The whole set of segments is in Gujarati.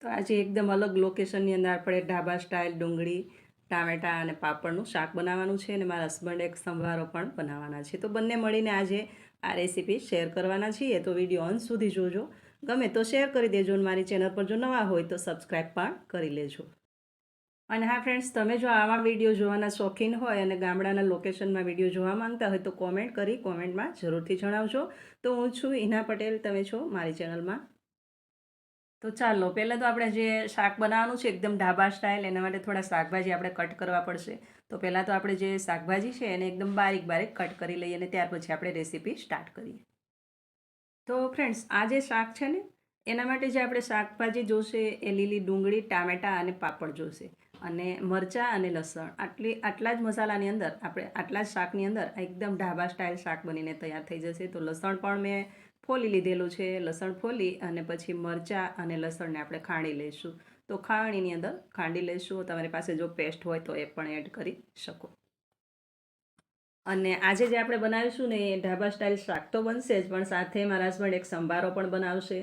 તો આજે એકદમ અલગ લોકેશનની અંદર આપણે ઢાબા સ્ટાઇલ ડુંગળી ટામેટાં અને પાપડનું શાક બનાવવાનું છે અને મારા હસબન્ડ એક સંભારો પણ બનાવવાના છે. તો બંને મળીને આજે આ રેસીપી શેર કરવાના છીએ. તો વિડીયો અંત સુધી જોજો. ગમે તો શેર કરી દેજો અને મારી ચેનલ પર જો નવા હોય તો સબસ્ક્રાઈબ પણ કરી લેજો. અને હા ફ્રેન્ડ્સ, તમે જો આવા વિડીયો જોવાના શોખીન હોય અને ગામડાના લોકેશનમાં વિડીયો જોવા માંગતા હોય તો કોમેન્ટમાં જરૂરથી જણાવજો. તો હું છું હિના પટેલ, તમે છો મારી ચેનલમાં. તો ચાલો પહેલાં તો આપણે જે શાક બનાવવાનું છે એકદમ ઢાબા સ્ટાઇલ, એના માટે થોડા શાકભાજી આપણે કટ કરવા પડશે. તો પહેલાં તો આપણે જે શાકભાજી છે એને એકદમ બારીક બારીક કટ કરી લઈએ અને ત્યાર પછી આપણે રેસીપી સ્ટાર્ટ કરીએ. તો ફ્રેન્ડ્સ, આ જે શાક છે ને એના માટે જે આપણે શાકભાજી જોશે એ લીલી ડુંગળી, ટામેટાં અને પાપડ જોશે અને મરચાં અને લસણ. આટલા જ મસાલાની અંદર આપણે આટલા જ શાકની અંદર એકદમ ઢાબા સ્ટાઇલ શાક બનીને તૈયાર થઈ જશે. તો લસણ પણ મેં ફોલી લીધેલું છે. લસણ ફોલી અને પછી મરચાં અને લસણને આપણે ખાંડી લઈશું. તો ખાણીની અંદર ખાંડી લઈશું. તમારી પાસે જો પેસ્ટ હોય તો એ પણ એડ કરી શકો. અને આજે જે આપણે બનાવીશું ને એ ઢાબા સ્ટાઇલ શાક તો બનશે જ, પણ સાથે મારા હસબન્ડ એક સંભારો પણ બનાવશે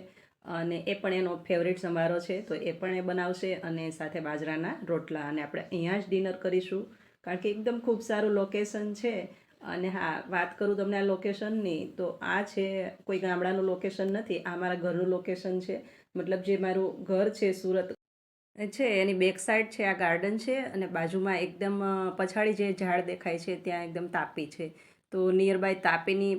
અને એ પણ એનો ફેવરિટ સંભારો છે. તો એ પણ એ બનાવશે અને સાથે બાજરાના રોટલા. અને આપણે અહીંયા જ ડિનર કરીશું કારણ કે એકદમ ખૂબ સારું લોકેશન છે. અને હા, વાત કરું તમને આ લોકેશનની, તો આ છે કોઈ ગામડાનું લોકેશન નથી, આ મારા ઘરનું લોકેશન છે. મતલબ જે મારું ઘર છે સુરત છે એની બેક સાઈડ છે આ ગાર્ડન છે અને બાજુમાં એકદમ પછાડી જે ઝાડ દેખાય છે ત્યાં એકદમ તાપી છે. તો નિયર બાય તાપીની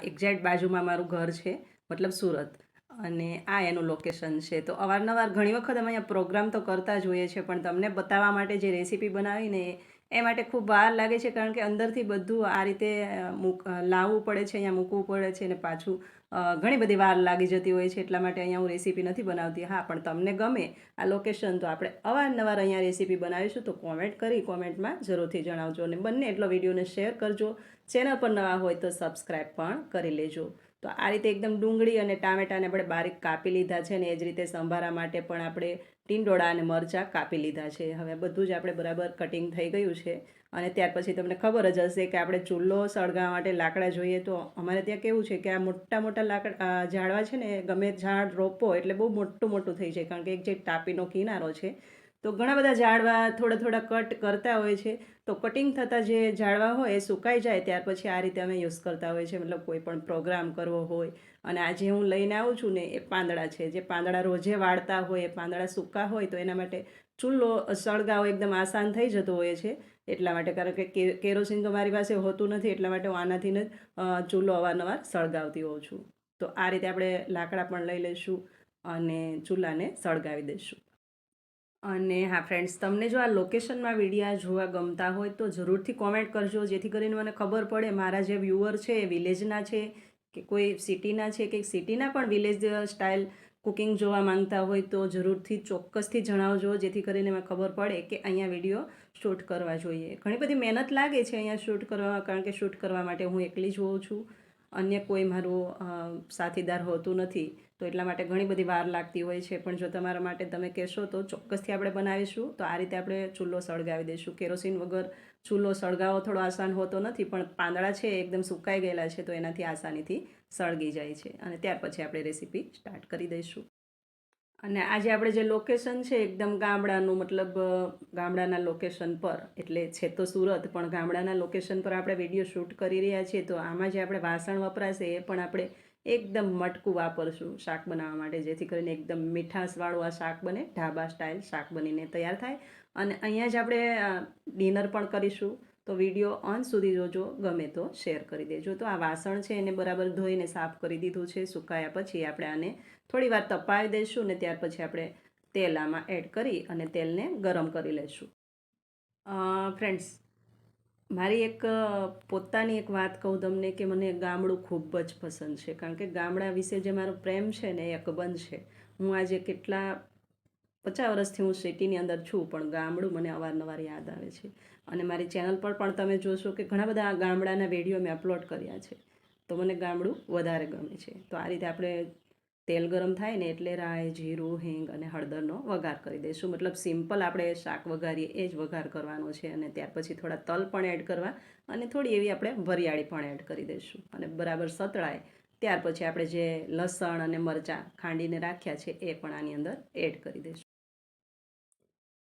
એક્ઝેક્ટ બાજુમાં મારું ઘર છે, મતલબ સુરત. અને આ એનું લોકેશન છે. તો અવારનવાર ઘણી વખત અમે અહીંયા પ્રોગ્રામ તો કરતા જ હોઈએ છીએ, પણ તમને બતાવવા માટે જે રેસીપી બનાવીને એ માટે ખૂબ વાર લાગે છે કારણ કે અંદરથી બધું આ રીતે લાવવું પડે છે, અહીંયા મૂકવું પડે છે અને પાછું ઘણી બધી વાર લાગી જતી હોય છે. એટલા માટે અહીંયા હું રેસીપી નથી બનાવતી. હા, પણ તમને ગમે આ લોકેશન તો આપણે અવારનવાર અહીંયા રેસીપી બનાવીશું. તો કોમેન્ટમાં જરૂરથી જણાવજો અને બંને એટલો વિડીયોને શેર કરજો. ચેનલ પર નવા હોય તો સબસ્ક્રાઈબ પણ કરી લેજો. તો આ રીતે એકદમ ડુંગળી અને ટામેટાને આપણે બારીક કાપી લીધા છે ને એ જ રીતે સંભારા માટે પણ આપણે ટીંડોળા અને મરચાં કાપી લીધા છે. હવે બધું જ આપણે બરાબર કટિંગ થઈ ગયું છે. અને ત્યાર પછી તમને ખબર જ હશે કે આપણે ચૂલો સળગાવવા માટે લાકડા જોઈએ. તો અમારે ત્યાં કેવું છે કે આ મોટા મોટા ઝાડવા છે ને, ગમે ઝાડ રોપો એટલે બહુ મોટું થઈ જાય કારણ કે એક જે તાપીનો કિનારો છે તો ઘણા બધા ઝાડવા થોડા કટ કરતા હોય છે. તો કટિંગ થતાં જે ઝાડવા હોય એ સુકાઈ જાય ત્યાર પછી આ રીતે અમે યુઝ કરતા હોય છે. મતલબ કોઈ પણ પ્રોગ્રામ કરવો હોય. અને આજે હું લઈને આવું છું ને એ પાંદડા છે, જે પાંદડા રોજે વાળતા હોય, એ પાંદડા સૂકા હોય તો એના માટે ચૂલો સળગાવો એકદમ આસાન થઈ જતો હોય છે. એટલા માટે, કારણ કે કેરોસીન તો મારી પાસે હોતું નથી, એટલા માટે હું આનાથી જ ચૂલો અવારનવાર સળગાવતી હોઉં છું. તો આ રીતે આપણે લાકડા પણ લઈ લઈશું અને ચૂલાને સળગાવી દઈશું. અને હા ફ્રેન્ડ્સ, તમને જો આ લોકેશનમાં વિડીયા જોવા ગમતા હોય તો જરૂરથી કોમેન્ટ કરજો, જેથી કરીને મને ખબર પડે મારા જે વ્યુઅર છે એ વિલેજના છે કે કોઈ સિટીના છે, કે સિટીના પણ વિલેજ સ્ટાઇલ કુકિંગ જોવા માંગતા હોય તો જરૂરથી ચોક્કસથી જણાવજો, જેથી કરીને મને ખબર પડે કે અહીંયા વિડીયો શૂટ કરવા જોઈએ. ઘણી બધી મહેનત લાગે છે અહીંયા શૂટ કરવામાં, કારણ કે શૂટ કરવા માટે હું એકલી જ હોઉં છું, અન્ય કોઈ મારું સાથીદાર હોતું નથી. તો એટલા માટે ઘણી બધી વાર લાગતી હોય છે. પણ જો તમારા માટે તમે કહેશો તો ચોક્કસથી આપણે બનાવીશું. તો આ રીતે આપણે ચૂલો સળગાવી દઈશું. કેરોસીન વગર ચૂલો સળગાવો થોડો આસાન હોતો નથી, પણ પાંદડા છે એકદમ સુકાઈ ગયેલા છે તો એનાથી આસાનીથી સળગી જાય છે. અને ત્યાર પછી આપણે રેસીપી સ્ટાર્ટ કરી દઈશું. અને આજે આપણે જે લોકેશન છે એકદમ ગામડાનું, મતલબ ગામડાના લોકેશન પર, એટલે છે તો સુરત પણ ગામડાના લોકેશન પર આપણે વિડીયો શૂટ કરી રહ્યા છીએ. તો આમાં જે આપણે વાસણ વપરાશે એ પણ આપણે એકદમ મટકું વાપરશું શાક બનાવવા માટે, જેથી કરીને એકદમ મીઠાશવાળું આ શાક બને, ઢાબા સ્ટાઇલ શાક બનીને તૈયાર થાય. અને અહીંયા જ આપણે ડિનર પણ કરીશું. તો વિડીયો અંત સુધી જોજો, ગમે તો શેર કરી દેજો. તો આ વાસણ છે એને બરાબર ધોઈને સાફ કરી દીધું છે. સુકાયા પછી આપણે આને થોડી વાર તપાવી દઈશું ને ત્યાર પછી આપણે તેલ આમાં એડ કરી અને તેલને ગરમ કરી લઈશું. ફ્રેન્ડ્સ, મારી એક પોતાની એક વાત કહું તમને કે મને ગામડું ખૂબ જ પસંદ છે, કારણ કે ગામડા વિશે જે મારો પ્રેમ છે ને એ અકબંધ છે. હું આજે કેટલા 50 વર્ષથી હું સિટીની અંદર છું, પણ ગામડું મને અવારનવાર યાદ આવે છે. અને મારી ચેનલ પર પણ તમે જોશો કે ઘણા બધા ગામડાના વિડીયો મેં અપલોડ કર્યા છે. તો મને ગામડું વધારે ગમે છે. તો આ રીતે આપણે તેલ ગરમ થાય ને એટલે રાઈ, જીરું, હિંગ અને હળદરનો વઘાર કરી દઈશું. મતલબ સિમ્પલ આપણે શાક વઘારીએ એ જ વઘાર કરવાનો છે. અને ત્યાર પછી થોડા તલ પણ એડ કરવા અને થોડી એવી આપણે વરિયાળી પણ એડ કરી દઈશું. અને બરાબર સતળાય ત્યાર પછી આપણે જે લસણ અને મરચાં ખાંડીને રાખ્યા છે એ પણ આની અંદર એડ કરી દઈશું.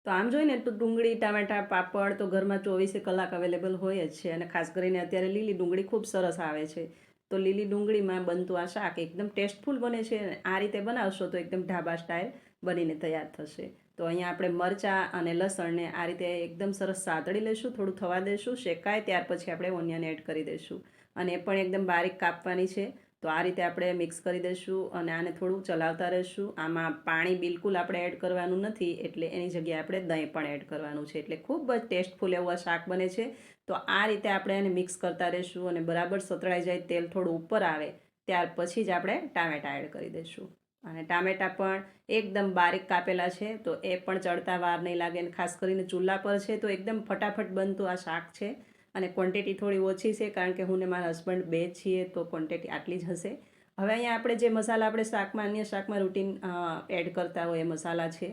તો આમ જોઈને તો ડુંગળી ટામેટાં પાપડ તો ઘરમાં 24 કલાક અવેલેબલ હોય જ છે, અને ખાસ કરીને અત્યારે લીલી ડુંગળી ખૂબ સરસ આવે છે. તો લીલી ડુંગળીમાં બનતું આ શાક એકદમ ટેસ્ટફુલ બને છે, અને આ રીતે બનાવશો તો એકદમ ઢાબા સ્ટાઇલ બનીને તૈયાર થશે. તો અહીંયા આપણે મરચાં અને લસણને આ રીતે એકદમ સરસ સાતળી લઈશું, થોડું થવા દઈશું, શેકાય ત્યાર પછી આપણે ઓનિયન એડ કરી દઈશું, અને એ પણ એકદમ બારીક કાપવાની છે. તો આ રીતે આપણે મિક્સ કરી દઈશું અને આને થોડું ચલાવતા રહીશું. આમાં પાણી બિલકુલ આપણે એડ કરવાનું નથી, એટલે એની જગ્યાએ આપણે દહીં પણ એડ કરવાનું છે, એટલે ખૂબ જ ટેસ્ટફુલ એવું આ શાક બને છે. તો આ રીતે આપણે એને મિક્સ કરતા રહીશું, અને બરાબર સતળાઈ જાય, તેલ થોડું ઉપર આવે ત્યાર પછી જ આપણે ટામેટાં એડ કરી દઈશું. અને ટામેટાં પણ એકદમ બારીક કાપેલા છે, તો એ પણ ચડતા વાર નહીં લાગે, અને ખાસ કરીને ચૂલા પર છે તો એકદમ ફટાફટ બનતું આ શાક છે. અને ક્વોન્ટિટી થોડી ઓછી છે, કારણ કે હું ને મારા હસબન્ડ બે છીએ, તો ક્વોન્ટિટી આટલી જ હશે. હવે અહીંયા આપણે જે મસાલા આપણે શાકમાં અન્ય શાકમાં રૂટીન એડ કરતા હોય એ મસાલા છે.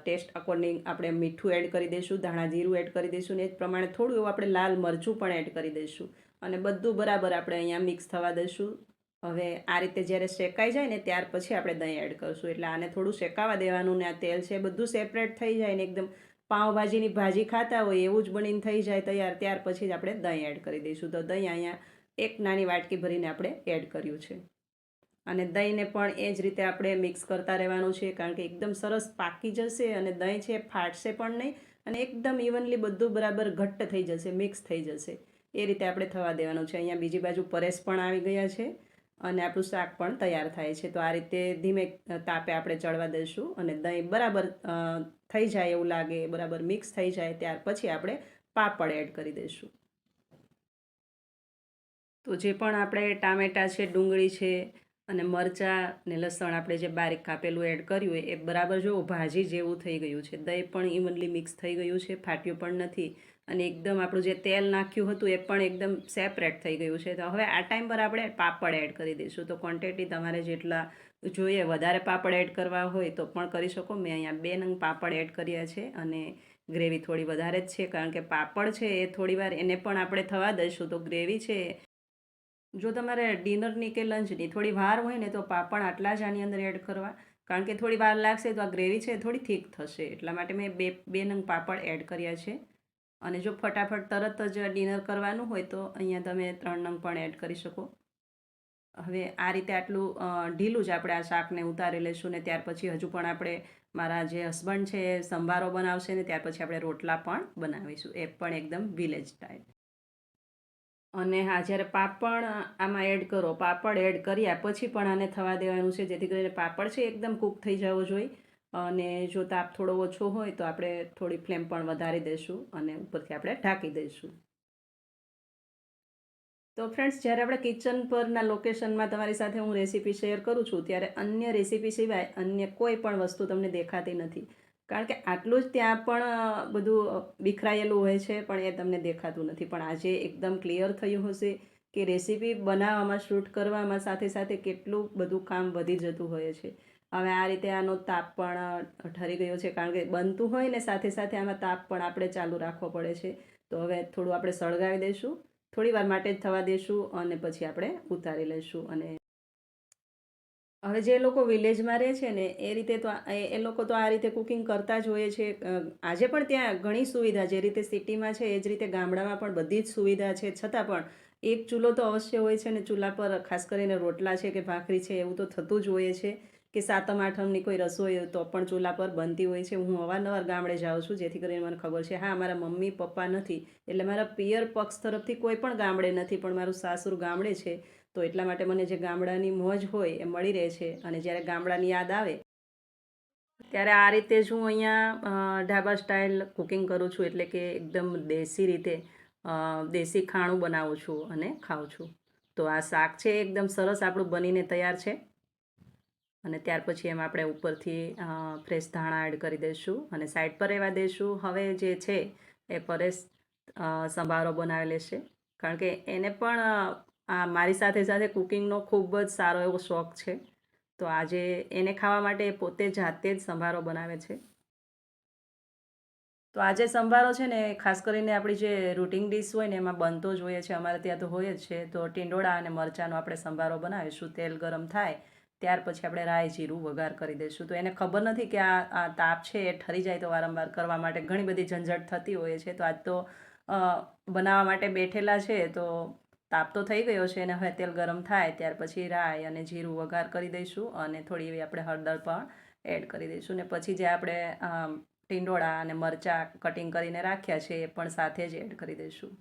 ટેસ્ટ અકોર્ડિંગ આપણે મીઠું એડ કરી દઈશું, ધાણા જીરું એડ કરી દઈશું, ને એ જ પ્રમાણે થોડું એવું આપણે લાલ મરચું પણ એડ કરી દઈશું, અને બધું બરાબર આપણે અહીંયા મિક્સ થવા દઈશું. હવે આ રીતે જ્યારે શેકાઈ જાય ને ત્યાર પછી આપણે દહીં એડ કરીશું, એટલે આને થોડું શેકાવા દેવાનું, ને આ તેલ છે બધું સેપરેટ થઈ જાય ને એકદમ પાઉંભાજીની ભાજી ખાતા હોય એવું જ બનીને થઈ જાય તૈયાર, ત્યાર પછી જ આપણે દહીં એડ કરી દઈશું. તો દહીં અહીંયા એક નાની વાટકી ભરીને આપણે એડ કર્યું છે, અને દહીંને પણ એ જ રીતે આપણે મિક્સ કરતા રહેવાનું છે, કારણ કે એકદમ સરસ પાકી જશે અને દહીં છે ફાટશે પણ નહીં, અને એકદમ ઇવનલી બધું બરાબર ઘટ્ટ થઈ જશે, મિક્સ થઈ જશે. એ રીતે આપણે થવા દેવાનું છે. અહીંયા બીજી બાજુ પરેશ પણ આવી ગયા છે, અને આપણું શાક પણ તૈયાર થાય છે. તો આ રીતે ધીમે તાપે આપણે ચડવા દઈશું, અને દહીં બરાબર થઈ જાય એવું લાગે, બરાબર મિક્સ થઈ જાય ત્યાર પછી આપણે પાપડ એડ કરી દઈશું. તો જે પણ આપણે ટામેટાં છે, ડુંગળી છે, અને મરચાં ને લસણ આપણે જે બારીક કાપેલું એડ કર્યું એ બરાબર જો ભાજી જેવું થઈ ગયું છે. દહીં પણ ઇવનલી મિક્સ થઈ ગયું છે, ફાટ્યું પણ નથી, અને એકદમ આપણું જે તેલ નાખ્યું હતું એ પણ એકદમ સેપરેટ થઈ ગયું છે. તો હવે આ ટાઈમ પર આપણે પાપડ એડ કરી દઈશું. તો ક્વોન્ટિટી તમારે જેટલા જોઈએ, વધારે પાપડ એડ કરવા હોય તો પણ કરી શકો. મેં અહીંયા 2 નંગ પાપડ એડ કર્યા છે, અને ગ્રેવી થોડી વધારે જ છે, કારણ કે પાપડ છે એ થોડીવાર એને પણ આપણે થવા દઈશું. તો ગ્રેવી છે, જો તમારે ડિનરની કે લંચની થોડી વાર હોય ને તો પાપડ આટલા જ આની અંદર એડ કરવા, કારણ કે થોડી વાર લાગશે તો આ ગ્રેવી છે થોડી થીક થશે, એટલા માટે મેં બે નંગ પાપડ એડ કર્યા છે. અને જો ફટાફટ તરત જ ડિનર કરવાનું હોય તો અહીંયા તમે 3 નંગ પણ એડ કરી શકો. હવે આ રીતે આટલું ઢીલું જ આપણે આ શાકને ઉતારી લઈશું, ને ત્યાર પછી હજુ પણ આપણે મારા જે હસબન્ડ છે એ સંભારો બનાવશે, ને ત્યાર પછી આપણે રોટલા પણ બનાવીશું, એ પણ એકદમ વિલેજ સ્ટાઇલ. અને હા, જ્યારે પાપડ આમાં એડ કરો, પાપડ એડ કર્યા પછી પણ આને થવા દેવાનું છે, જેથી કરીને પાપડ છે એકદમ કૂક થઈ જવો જોઈએ. અને જો તાપ થોડો ઓછો હોય તો આપણે થોડી ફ્લેમ પણ વધારી દઈશું, અને ઉપરથી આપણે ઢાંકી દઈશું. તો ફ્રેન્ડ્સ, જ્યારે આપણે કિચન પરના લોકેશનમાં તમારી સાથે હું રેસીપી શેર કરું છું, ત્યારે અન્ય રેસીપી સિવાય અન્ય કોઈ પણ વસ્તુ તમને દેખાતી નથી, કારણ કે આટલું જ ત્યાં પણ બધું વિખરાયેલું હોય છે, પણ એ તમને દેખાતું નથી. પણ આજે એકદમ ક્લિયર થયું હશે કે રેસીપી બનાવવામાં, શૂટ કરવામાં સાથે સાથે કેટલું બધું કામ વધી જતું હોય છે. હવે આ રીતે આનો તાપ પણ ઠરી ગયો છે, કારણ કે બનતું હોય ને સાથે સાથે આમાં તાપ પણ આપણે ચાલુ રાખવો પડે છે. તો હવે થોડું આપણે સળગાવી દઈશું, થોડી વાર માટે જ થવા દઈશું, અને પછી આપણે ઉતારી લઈશું. અને હવે જે લોકો વિલેજમાં રહે છે ને એ રીતે તો એ લોકો તો આ રીતે કુકિંગ કરતા જ હોય છે. આજે પણ ત્યાં ઘણી સુવિધા, જે રીતે સિટીમાં છે એ જ રીતે ગામડામાં પણ બધી જ સુવિધા છે, છતાં પણ એક ચૂલો તો અવશ્ય હોય છે, ને ચૂલા પર ખાસ કરીને રોટલા છે કે ભાખરી છે એવું તો થતું જ હોય છે, કે સાતમ આઠમની કોઈ રસોઈ હોય તો પણ ચૂલા પર બનતી હોય છે. હું અવારનવાર ગામડે જાઉં છું, જેથી કરીને મને ખબર છે. હા, મારા મમ્મી પપ્પા નથી, એટલે મારા પિયર પક્ષ તરફથી કોઈ પણ ગામડે નથી, પણ મારું સાસુર ગામડે છે, તો એટલા માટે મને જે ગામડાની મોજ હોય એ મળી રહે છે. અને જ્યારે ગામડાની યાદ આવે ત્યારે આ રીતે જ હું અહીંયા ઢાબા સ્ટાઇલ કુકિંગ કરું છું, એટલે કે એકદમ દેશી રીતે દેશી ખાણું બનાવું છું અને ખાઉં છું. તો આ શાક છે એકદમ સરસ આપણું બનીને તૈયાર છે, અને ત્યાર પછી એમાં આપણે ઉપરથી ફ્રેશ ધાણા એડ કરી દઈશું, અને સાઈડ પર રહેવા દઈશું. હવે જે છે એ પરેશ સંભારો બનાવી લેશે, કારણ કે એને પણ મારી સાથે સાથે કુકિંગનો ખૂબ જ સારો એવો શોખ છે. તો આજે એને ખાવા માટે પોતે જાતે જ સંભારો બનાવે છે. તો આજે સંભારો છે ને ખાસ કરીને આપણી જે રૂટિન ડીશ હોય ને એમાં બનતો જ હોય છે, અમારે ત્યાં તો હોય જ છે. તો ટીંડોળા અને મરચાંનો આપણે સંભારો બનાવીશું. તેલ ગરમ થાય ત્યાર પછી આપણે રાઈ જીરું વઘાર કરી દઈશું. તો એને ખબર નથી કે આ તાપ છે એ ઠરી જાય તો વારંવાર કરવા માટે ઘણી બધી ઝંઝટ થતી હોય છે. તો આજ તો બનાવવા માટે બેઠેલા છે, તો તાપ તો થઈ ગયો છે અને હવે તેલ ગરમ થાય ત્યાર પછી રાઈ અને જીરું વઘાર કરી દઈશું અને થોડી એવી આપણે હળદર પણ એડ કરી દઈશું. ને પછી જે આપણે ટીંડોળા અને મરચાં કટિંગ કરીને રાખ્યા છે એ પણ સાથે જ એડ કરી દઈશું.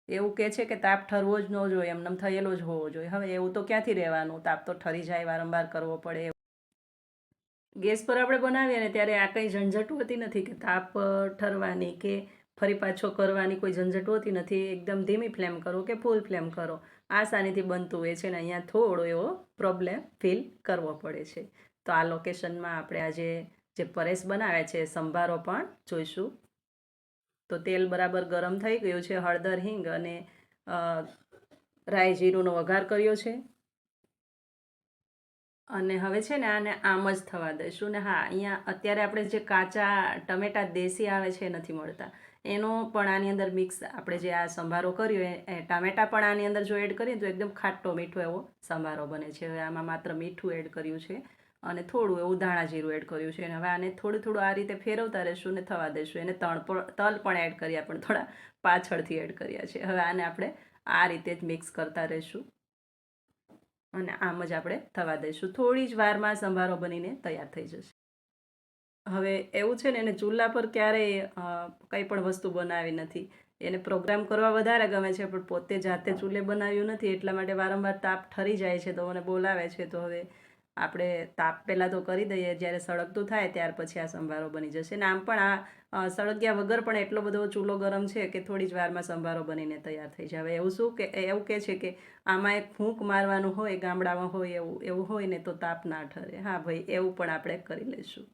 એવું કહે છે કે તાપ ઠરવો જ ન જોઈએ, એમનેમ થયેલો જ હોવો જોઈએ. હવે એવું તો ક્યાંથી રહેવાનું, તાપ તો ઠરી જાય, વારંવાર કરવો પડે. ગેસ પર આપણે બનાવીએ ને ત્યારે આ કંઈ ઝંઝટ હોતી નથી કે તાપ ઠરવાની કે ફરી પાછો કરવાની કોઈ ઝંઝટ હોતી નથી. એકદમ ધીમી ફ્લેમ કરો કે ફૂલ ફ્લેમ કરો, આસાનીથી બનતું હોય છે. ને અહીંયા થોડો એવો પ્રોબ્લેમ ફીલ કરવો પડે છે. તો આ લોકેશનમાં આપણે આજે જે પરેશ બનાવે છે સંભારો પણ જોઈશું. તો તેલ બરાબર ગરમ થઈ ગયું છે. હળદર, હિંગ અને રાઈ જીરુંનો વઘાર કર્યો છે અને હવે છે ને આને આમ જ થવા દઈશું. ને હા, અહીંયા અત્યારે આપણે જે કાચા ટમેટાં દેશી આવે છે નથી મળતા, એનો પણ આની અંદર મિક્સ આપણે જે આ સંભારો કર્યો એ ટામેટાં પણ આની અંદર જો એડ કરીએ તો એકદમ ખાટો મીઠો એવો સંભારો બને છે. હવે આમાં માત્ર મીઠું એડ કર્યું છે અને થોડું એવું ધાણા જીરું એડ કર્યું છે. અને હવે આને થોડું થોડું આ રીતે ફેરવતા રહીશું ને થવા દઈશું. એને તલ પણ એડ કર્યા, પણ થોડા પાછળથી એડ કર્યા છે. હવે આને આપણે આ રીતે જ મિક્સ કરતા રહીશું અને આમ જ આપણે થવા દઈશું. થોડી જ વારમાં સંભારો બનીને તૈયાર થઈ જશે. હવે એવું છે ને, એને ચૂલા પર ક્યારેય કંઈ પણ વસ્તુ બનાવી નથી. એને પ્રોગ્રામ કરવા વધારે ગમે છે, પણ પોતે જાતે ચૂલે બનાવ્યું નથી, એટલા માટે વારંવાર તાપ ઠરી જાય છે તો મને બોલાવે છે. તો હવે આપણે તાપ પહેલાં તો કરી દઈએ, જ્યારે સળગતું થાય ત્યાર પછી આ સંભારો બની જશે. ને આમ પણ આ સળગ્યા વગર પણ એટલો બધો ચૂલો ગરમ છે કે થોડી જ વારમાં સંભારો બનીને તૈયાર થઈ જાય. હવે એવું કહે છે કે આમાં એક ફૂંક મારવાનું હોય, ગામડામાં હોય એવું હોય ને તો તાપ ના ઠરે. હા ભાઈ, એવું પણ આપણે કરી લઈશું.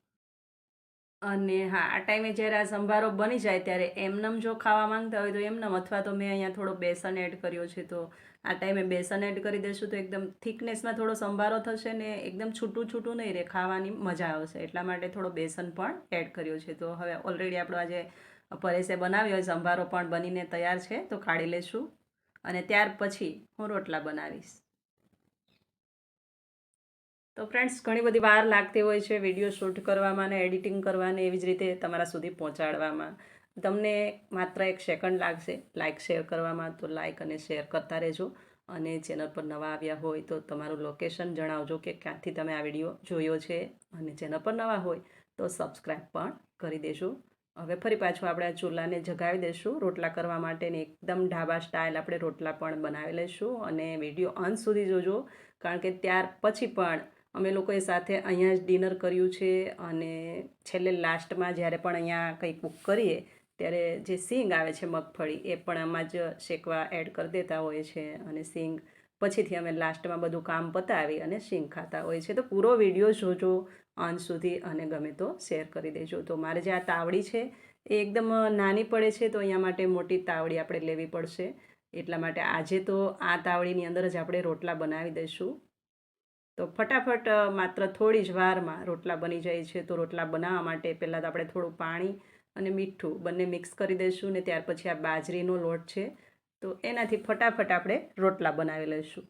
અને હા, આ ટાઈમે જ્યારે આ સંભારો બની જાય ત્યારે એમનેમ જો ખાવા માંગતા હોય તો એમનેમ, અથવા તો મેં અહીંયા થોડો બેસન એડ કર્યો છે, તો આ ટાઈમે બેસન એડ કરી દઈશું તો એકદમ થિકનેસમાં થોડો સંભારો થશે ને એકદમ છૂટું છૂટું નહીં રહે, ખાવાની મજા આવશે. એટલા માટે થોડો બેસન પણ એડ કર્યો છે. તો હવે ઓલરેડી આપણો આજે પરેશે બનાવ્યો હોય સંભારો પણ બનીને તૈયાર છે, તો કાઢી લઈશું અને ત્યાર પછી હું રોટલા બનાવીશ. તો ફ્રેન્ડ્સ, ઘણી બધી વાર લાગતી હોય છે વિડીયો શૂટ કરવામાં અને એડિટિંગ કરવાને એવી જ રીતે તમારા સુધી પહોંચાડવામાં. તમને માત્ર 1 સેકન્ડ લાગશે લાઇક શેર કરવામાં, તો લાઇક અને શેર કરતા રહેજો. અને ચેનલ પર નવા આવ્યા હોય તો તમારું લોકેશન જણાવજો કે ક્યાંથી તમે આ વિડીયો જોયો છે. અને ચેનલ પર નવા હોય તો સબસ્ક્રાઈબ પણ કરી દેજો. હવે ફરી પાછું આપણે આ ચૂલાને જગાવી દઈશું રોટલા કરવા માટે, ને એકદમ ઢાબા સ્ટાઇલ આપણે રોટલા પણ બનાવી લઈશું. અને વિડીયો અંત સુધી જોજો, કારણ કે ત્યાર પછી પણ અમે લોકોએ સાથે અહીંયા જ ડિનર કર્યું છે. અને છેલ્લે લાસ્ટમાં જ્યારે પણ અહીંયા કંઈ કૂક કરીએ ત્યારે જે સીંગ આવે છે મગફળી, એ પણ આમાં જ શેકવા એડ કરી દેતા હોય છે. અને સીંગ પછીથી અમે લાસ્ટમાં બધું કામ પતાવી અને સીંગ ખાતા હોય છે. તો પૂરો વિડીયો જોજો અંત સુધી અને ગમે તો શેર કરી દેજો. તો મારે જે આ તાવડી છે એ એકદમ નાની પડે છે, તો અહીંયા માટે મોટી તાવડી આપણે લેવી પડશે. એટલા માટે આજે તો આ તાવડીની અંદર જ આપણે રોટલા બનાવી દઈશું. તો ફટાફટ માત્ર થોડી જ વારમાં રોટલા બની જાય છે. તો રોટલા બનાવવા માટે પહેલાં તો આપણે થોડું પાણી અને મીઠું બંને મિક્સ કરી દઈશું. ને ત્યાર પછી આ બાજરીનો લોટ છે, તો એનાથી ફટાફટ આપણે રોટલા બનાવી લઈશું.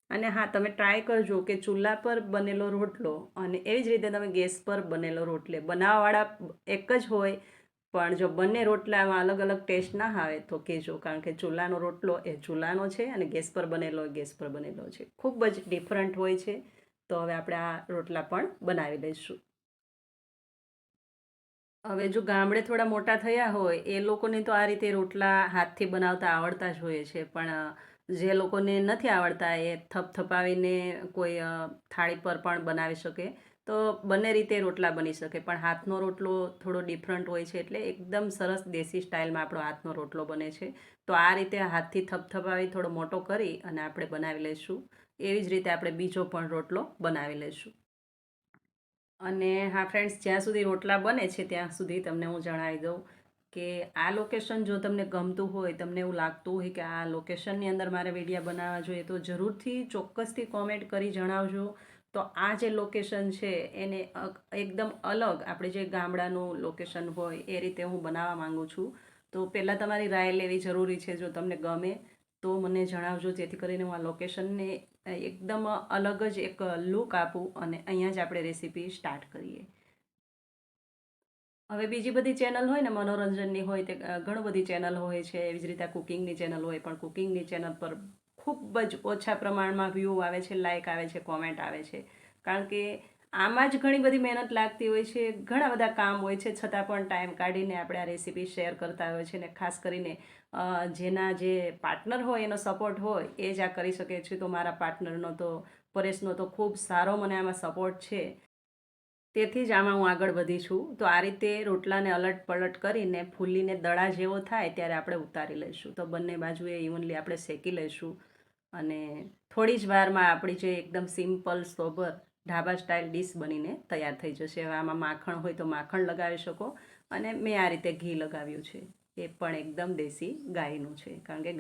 અને હા, તમે ટ્રાય કરજો કે ચૂલા પર બનેલો રોટલો અને એવી જ રીતે તમે ગેસ પર બનેલો રોટલો બનાવવાવાળા એક જ હોય, પણ જો બંને રોટલામાં અલગ અલગ ટેસ્ટ ના આવે તો કહેજો, કારણ કે ચૂલાનો રોટલો એ ચૂલાનો છે અને ગેસ પર બનેલો ગેસ પર બનેલો છે, ખૂબ જ ડિફરન્ટ હોય છે. તો હવે આપણે આ રોટલા પણ બનાવી લઈશું. હવે જો ગામડે થોડા મોટા થયા હોય એ લોકોને તો આ રીતે રોટલા હાથથી બનાવતા આવડતા જ હોય છે, પણ જે લોકોને નથી આવડતા એ થપથપાવીને કોઈ થાળી પર પણ બનાવી શકે. તો બંને રીતે રોટલા બની શકે, પણ હાથનો રોટલો થોડો ડિફરન્ટ હોય છે, એટલે એકદમ સરસ દેશી સ્ટાઇલમાં આપણો હાથનો રોટલો બને છે. તો આ રીતે હાથથી થપથપાવી થોડો મોટો કરી અને આપણે બનાવી લઈશું. એવી જ રીતે આપણે બીજો પણ રોટલો બનાવી લઈશું. અને હા ફ્રેન્ડ્સ, જ્યાં સુધી રોટલા બને છે ત્યાં સુધી તમને હું જણાવી દઉં કે આ લોકેશન જો તમને ગમતું હોય, તમને એવું લાગતું હોય કે આ લોકેશનની અંદર મારે વિડીયો બનાવવા જોઈએ, તો જરૂરથી ચોક્કસથી કોમેન્ટ કરી જણાવજો. તો આ જે લોકેશન છે એને એકદમ અલગ આપણે જે ગામડાનું લોકેશન હોય એ રીતે હું બનાવવા માગું છું. તો પહેલાં તમારી રાય લેવી જરૂરી છે. જો તમને ગમે તો મને જણાવજો, જેથી કરીને હું આ લોકેશનને એકદમ અલગ જ એક લુક આપું અને અહીંયા જ આપણે રેસીપી સ્ટાર્ટ કરીએ. હવે બીજી બધી ચેનલ હોય ને મનોરંજનની હોય તે ઘણી બધી ચેનલ હોય છે, એવી જ રીતે કુકિંગની ચેનલ હોય, પણ કુકિંગની ચેનલ પર ખૂબ જ ઓછા પ્રમાણમાં વ્યૂ આવે છે, લાઇક આવે છે, કોમેન્ટ આવે છે. કારણ કે આમાં જ ઘણી બધી મહેનત લાગતી હોય છે, ઘણા બધા કામ હોય છે, છતાં પણ ટાઈમ કાઢીને આપણે આ રેસીપી શેર કરતા હોય છે. ને ખાસ કરીને જેના જે પાર્ટનર હોય એનો સપોર્ટ હોય એ જ આ કરી શકે છે. તો મારા પાર્ટનરનો તો પરેશનો તો ખૂબ સારો મને આમાં સપોર્ટ છે, તેથી જ આમાં હું આગળ વધી છું. તો આ રીતે રોટલાને અલટ પલટ કરીને ફૂલીને દડા જેવો થાય ત્યારે આપણે ઉતારી લઈશું. તો બંને બાજુએ ઇવનલી આપણે શેકી લઈશું અને થોડી જ વારમાં આપણી જે એકદમ simple sober dhaba style dish બનીને તૈયાર થઈ જશે. હવે આમાં માખણ હોય તો માખણ લગાવી શકો, અને મેં આ રીતે ઘી લગાવ્યું છે. એ પણ એકદમ દેશી ગાયનું છે, કારણ કે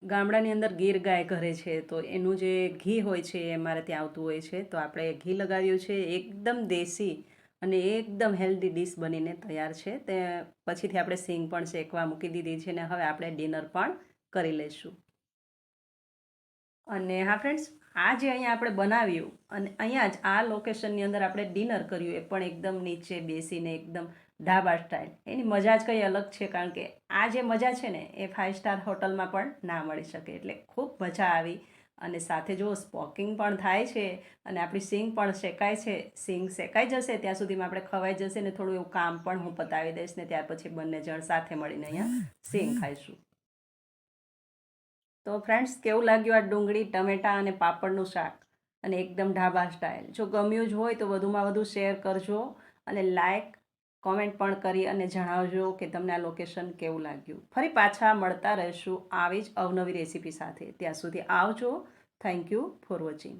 ગામડાની અંદર ગીર ગાય ઘરે છે, તો એનું જે ઘી હોય છે એ અમારે ત્યાં આવતું હોય છે. તો આપણે ઘી લગાવ્યું છે, એકદમ દેશી અને એકદમ હેલ્ધી ડીશ બનીને તૈયાર છે. તે પછીથી આપણે સિંગ પણ શેકવા મૂકી દીધી છે, ને હવે આપણે ડિનર પણ કરી લઈશું. અને હા ફ્રેન્ડ્સ, આ જે અહીંયા આપણે બનાવ્યું અને અહીંયા જ આ લોકેશનની અંદર આપણે ડિનર કર્યું, એ પણ એકદમ નીચે બેસીને એકદમ ઢાબા સ્ટાઇલ. એની મજા જ કંઈ અલગ છે, કારણ કે આ જે મજા છે ને એ 5 સ્ટાર હોટલમાં પણ ના મળી શકે. એટલે ખૂબ મજા આવી. અને સાથે જો સ્પોકિંગ પણ થાય છે અને આપણી સિંગ પણ શેકાય છે. સિંગ શેકાઈ જશે ત્યાં સુધીમાં આપણે ખવાઈ જશે, ને થોડું એવું કામ પણ હું પતાવી દઈશ, ને ત્યાર પછી બંને જણ સાથે મળીને અહીંયા સિંગ ખાઈશું. તો ફ્રેન્ડ્સ, કેવું લાગ્યું આ ડુંગળી ટમેટાં અને પાપડનું શાક, અને એકદમ ઢાબા સ્ટાઇલ? જો ગમ્યું જ હોય તો વધુમાં વધુ શેર કરજો, અને લાઈક કોમેન્ટ પણ કરી અને જણાવજો કે તમને આ લોકેશન કેવું લાગ્યું. ફરી પાછા મળતા રહીશું આવી જ અવનવી રેસીપી સાથે. ત્યાં સુધી આવજો. Thank you for watching.